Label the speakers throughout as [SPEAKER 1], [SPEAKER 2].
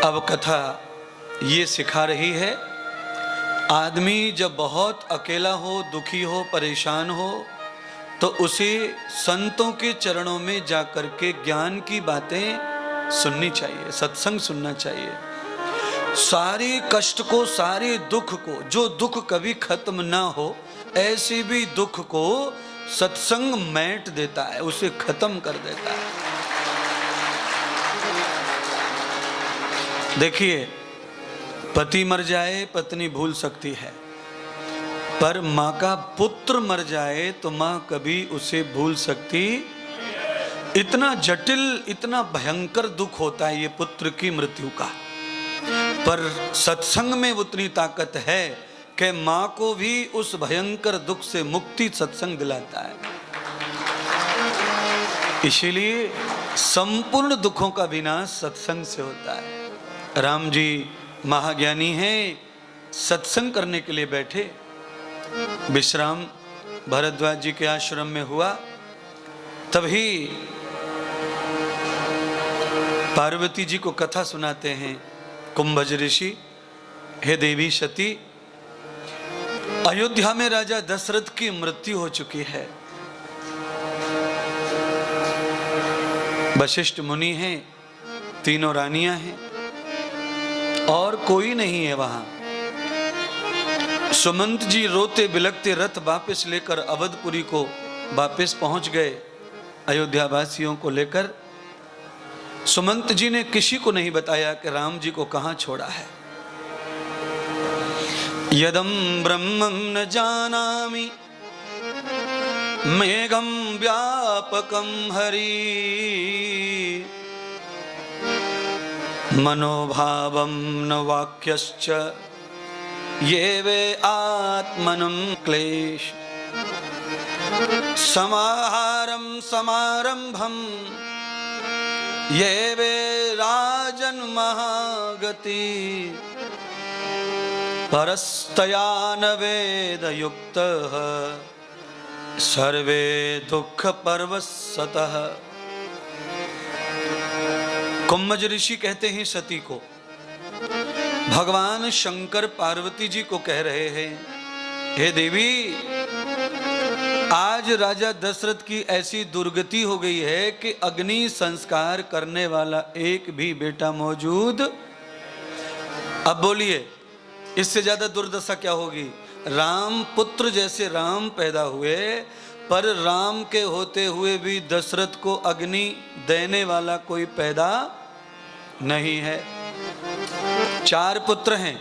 [SPEAKER 1] अब कथा ये सिखा रही है, आदमी जब बहुत अकेला हो, दुखी हो, परेशान हो, तो उसे संतों के चरणों में जाकर के ज्ञान की बातें सुननी चाहिए, सत्संग सुनना चाहिए। सारे कष्ट को, सारे दुख को, जो दुख कभी खत्म ना हो, ऐसे भी दुख को सत्संग मैट देता है, उसे खत्म कर देता है। देखिए, पति मर जाए पत्नी भूल सकती है, पर माँ का पुत्र मर जाए तो माँ कभी उसे भूल सकती। इतना जटिल, इतना भयंकर दुख होता है ये पुत्र की मृत्यु का, पर सत्संग में उतनी ताकत है कि माँ को भी उस भयंकर दुख से मुक्ति सत्संग दिलाता है। इसीलिए संपूर्ण दुखों का विनाश सत्संग से होता है। राम जी महाज्ञानी हैं, सत्संग करने के लिए बैठे। विश्राम भरद्वाज जी के आश्रम में हुआ। तभी पार्वती जी को कथा सुनाते हैं कुंभज ऋषि। हे देवी सती, अयोध्या में राजा दशरथ की मृत्यु हो चुकी है। वशिष्ठ मुनि हैं, तीनों रानियां हैं और कोई नहीं है वहां। सुमंत जी रोते बिलखते रथ वापस लेकर अवधपुरी को वापस पहुंच गए। अयोध्या वासियों को लेकर सुमंत जी ने किसी को नहीं बताया कि राम जी को कहां छोड़ा है। यदम ब्रह्मं न जानामि मेघं व्यापकं हरि मनोभावं न वाक्यश्च ये वे आत्मनं क्लेश समाहारं समारंभं ये वे राजन महागति परस्तया न वेद युक्तः सर्वे दुख पर्वसतः। कुंभज ऋषि कहते हैं सती को, भगवान शंकर पार्वती जी को कह रहे हैं, हे देवी, आज राजा दशरथ की ऐसी दुर्गति हो गई है कि अग्नि संस्कार करने वाला एक भी बेटा मौजूद। अब बोलिए, इससे ज्यादा दुर्दशा क्या होगी। राम पुत्र जैसे राम पैदा हुए, पर राम के होते हुए भी दशरथ को अग्नि देने वाला कोई पैदा नहीं है। 4 पुत्र हैं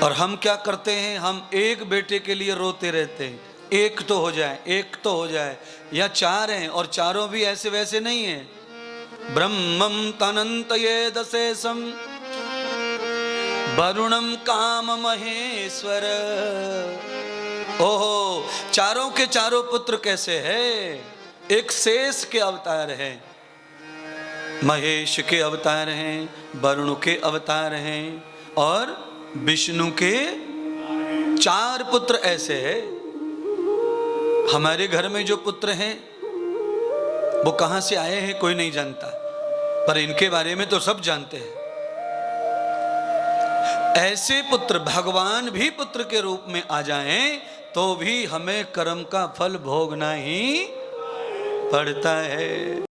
[SPEAKER 1] और हम क्या करते हैं, हम एक बेटे के लिए रोते रहते हैं, एक तो हो जाए, एक तो हो जाए। या 4 हैं और चारों भी ऐसे वैसे नहीं हैं। ब्रह्मं तनंतये दशेशम वरुणम काम महेश्वर। ओहो, चारों के चारों पुत्र कैसे हैं। एक शेष के अवतार हैं, महेश के अवतार हैं, वरुण के अवतार हैं और विष्णु के 4 पुत्र ऐसे हैं। हमारे घर में जो पुत्र हैं वो कहां से आए हैं कोई नहीं जानता, पर इनके बारे में तो सब जानते हैं। ऐसे पुत्र भगवान भी पुत्र के रूप में आ जाएं तो भी हमें कर्म का फल भोगना ही पड़ता है।